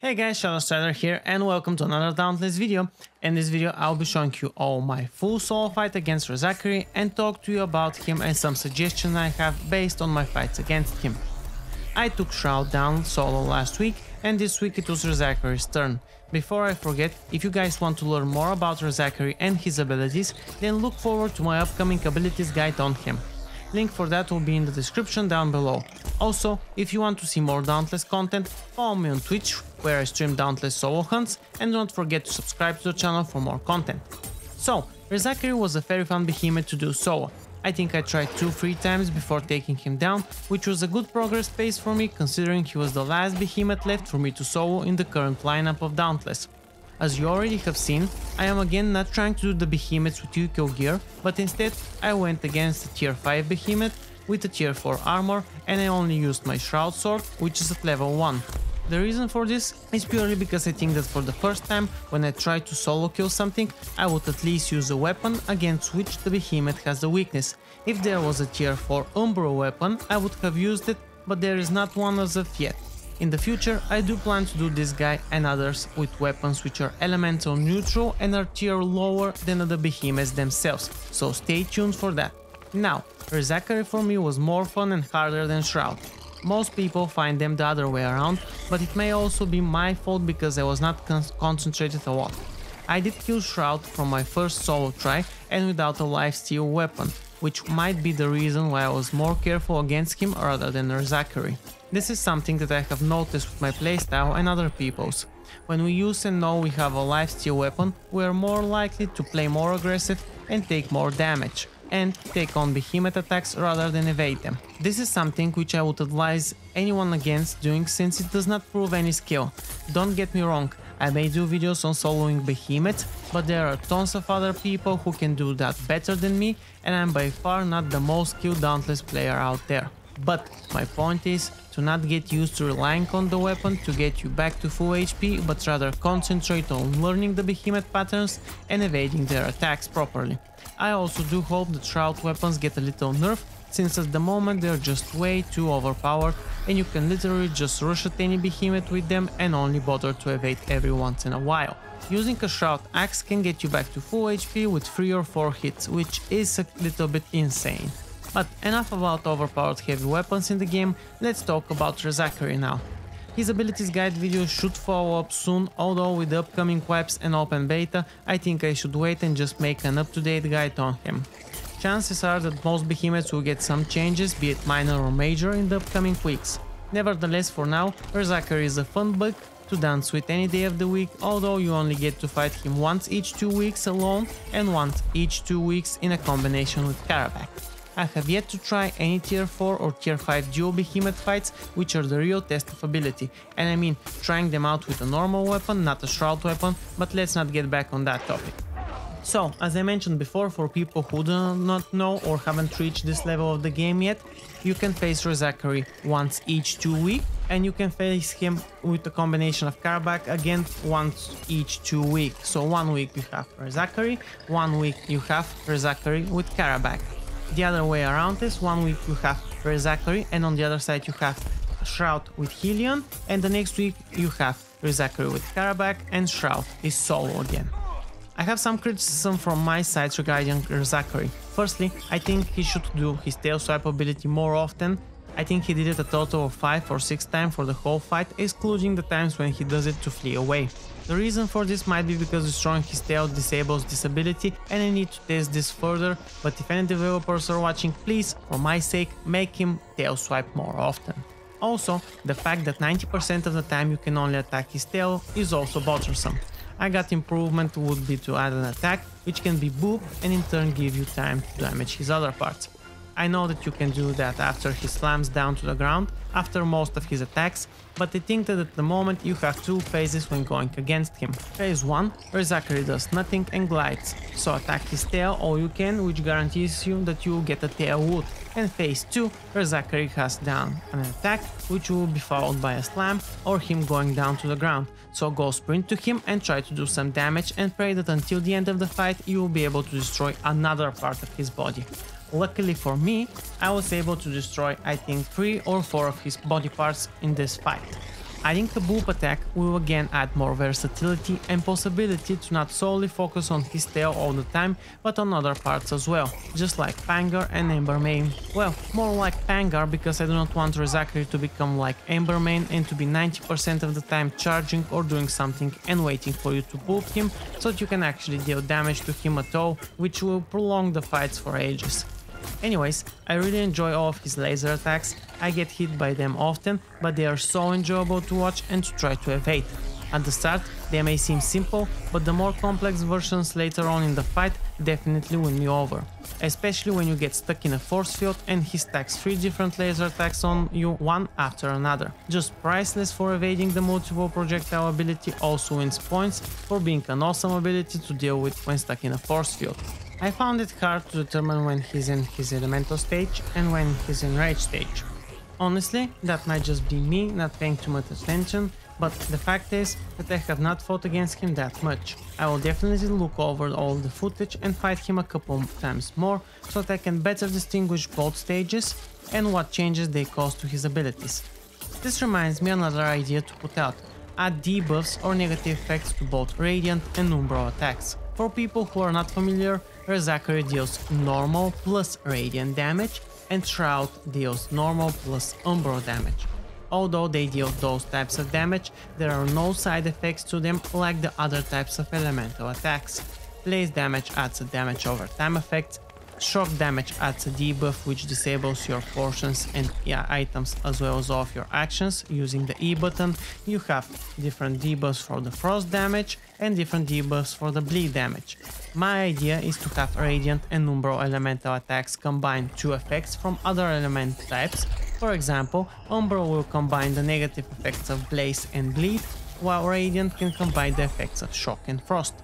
Hey guys, Shadow here and welcome to another Dauntless video. In this video I'll be showing you all my full solo fight against Rezakiri and talk to you about him and some suggestions I have based on my fights against him. I took Shroud down solo last week and this week it was Rezakiri's turn. Before I forget, if you guys want to learn more about Rezakiri and his abilities, then look forward to my upcoming abilities guide on him. Link for that will be in the description down below. Also, if you want to see more Dauntless content, follow me on Twitch, where I stream Dauntless solo hunts, and don't forget to subscribe to the channel for more content. So, Rezakiri was a very fun behemoth to do solo. I think I tried 2-3 times before taking him down, which was a good progress pace for me considering he was the last behemoth left for me to solo in the current lineup of Dauntless. As you already have seen, I am again not trying to do the behemoths with Yukio gear, but instead I went against a tier 5 behemoth with a tier 4 armor and I only used my Shroud sword, which is at level 1. The reason for this is purely because I think that for the first time when I try to solo kill something, I would at least use a weapon against which the behemoth has a weakness. If there was a tier 4 Umbro weapon, I would have used it, but there is not one as of yet. In the future, I do plan to do this guy and others with weapons which are elemental neutral and are tier lower than the behemoths themselves, so stay tuned for that. Now, Rezakiri for me was more fun and harder than Shroud. Most people find them the other way around, but it may also be my fault because I was not concentrated a lot. I did kill Shroud from my first solo try and without a lifesteal weapon, which might be the reason why I was more careful against him rather than Rezakiri. This is something that I have noticed with my playstyle and other people's. When we use and know we have a lifesteal weapon, we are more likely to play more aggressive and take more damage, and take on behemoth attacks rather than evade them. This is something which I would advise anyone against doing since it does not prove any skill. Don't get me wrong, I may do videos on soloing behemoths, but there are tons of other people who can do that better than me and I'm by far not the most skilled Dauntless player out there. But my point is to not get used to relying on the weapon to get you back to full HP, but rather concentrate on learning the behemoth patterns and evading their attacks properly. I also do hope that Shroud weapons get a little nerf, since at the moment they're just way too overpowered and you can literally just rush at any behemoth with them and only bother to evade every once in a while. Using a Shroud axe can get you back to full HP with 3 or 4 hits, which is a little bit insane. But enough about overpowered heavy weapons in the game, let's talk about Rezakiri now. His abilities guide video should follow up soon, although with the upcoming wipes and open beta, I think I should wait and just make an up-to-date guide on him. Chances are that most behemoths will get some changes, be it minor or major, in the upcoming weeks. Nevertheless, for now, Rezakiri is a fun bug to dance with any day of the week, although you only get to fight him once each 2 weeks alone and once each 2 weeks in a combination with Karabakh. I have yet to try any tier 4 or tier 5 dual behemoth fights, which are the real test of ability, and I mean trying them out with a normal weapon, not a Shroud weapon, but let's not get back on that topic. So, as I mentioned before, for people who do not know or haven't reached this level of the game yet, you can face Rezakiri once each 2 weeks, and you can face him with a combination of Karabakh again once each 2 weeks. So 1 week you have Rezakiri, 1 week you have Rezakiri with Karabakh. The other way around is 1 week you have Rezakiri and on the other side you have Shroud with Helion, and the next week you have Rezakiri with Karabakh and Shroud is solo again. I have some criticism from my side regarding Rezakiri. Firstly, I think he should do his tail swipe ability more often. I think he did it a total of 5 or 6 times for the whole fight, excluding the times when he does it to flee away. The reason for this might be because destroying his tail disables this ability and I need to test this further, but if any developers are watching, please, for my sake, make him tail swipe more often. Also, the fact that 90% of the time you can only attack his tail is also bothersome. I got improvement would be to add an attack which can be boop and in turn give you time to damage his other parts. I know that you can do that after he slams down to the ground, after most of his attacks, but I think that at the moment you have 2 phases when going against him. Phase 1, Rezakiri does nothing and glides, so attack his tail all you can, which guarantees you that you will get a tail wood. And phase 2, Rezakiri has down an attack, which will be followed by a slam or him going down to the ground, so go sprint to him and try to do some damage and pray that until the end of the fight you will be able to destroy another part of his body. Luckily for me, I was able to destroy I think 3 or 4 of his body parts in this fight. Adding the boop attack will again add more versatility and possibility to not solely focus on his tail all the time, but on other parts as well, just like Pangar and Embermane. Well, more like Pangar, because I do not want Rezakiri to become like Embermane and to be 90% of the time charging or doing something and waiting for you to boop him, so that you can actually deal damage to him at all, which will prolong the fights for ages. Anyways, I really enjoy all of his laser attacks. I get hit by them often, but they are so enjoyable to watch and to try to evade. At the start, they may seem simple, but the more complex versions later on in the fight definitely win me over. Especially when you get stuck in a force field and he stacks 3 different laser attacks on you one after another. Just priceless for evading the multiple projectile ability, also wins points for being an awesome ability to deal with when stuck in a force field. I found it hard to determine when he's in his elemental stage and when he's in rage stage. Honestly, that might just be me not paying too much attention, but the fact is that I have not fought against him that much. I will definitely look over all the footage and fight him a couple times more, so that I can better distinguish both stages and what changes they cause to his abilities. This reminds me another idea to put out: add debuffs or negative effects to both Radiant and Umbral attacks. For people who are not familiar, Rezakiri deals normal plus Radiant damage, and Shroud deals normal plus Umbral damage. Although they deal those types of damage, there are no side effects to them like the other types of elemental attacks. Blaze damage adds a damage over time effect, shock damage adds a debuff which disables your portions and items as well as all of your actions using the E button. You have different debuffs for the frost damage and different debuffs for the bleed damage. My idea is to have Radiant and Umbral elemental attacks combine 2 effects from other element types. For example, Umbral will combine the negative effects of Blaze and Bleed, while Radiant can combine the effects of Shock and Frost.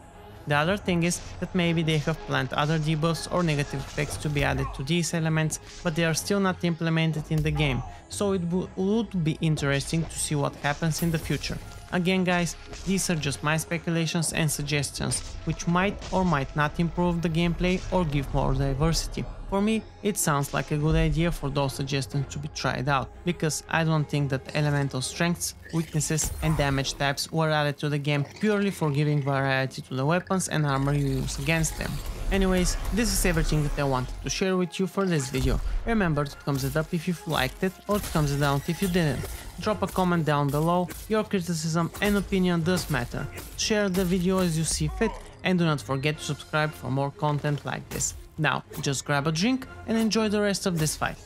The other thing is that maybe they have planned other debuffs or negative effects to be added to these elements, but they are still not implemented in the game, so it would be interesting to see what happens in the future. Again guys, these are just my speculations and suggestions, which might or might not improve the gameplay or give more diversity. For me, it sounds like a good idea for those suggestions to be tried out, because I don't think that elemental strengths, weaknesses and damage types were added to the game purely for giving variety to the weapons and armor you use against them. Anyways, this is everything that I wanted to share with you for this video. Remember to thumbs it up if you liked it, or thumbs it down if you didn't. Drop a comment down below, your criticism and opinion does matter. Share the video as you see fit, and do not forget to subscribe for more content like this. Now, just grab a drink and enjoy the rest of this fight.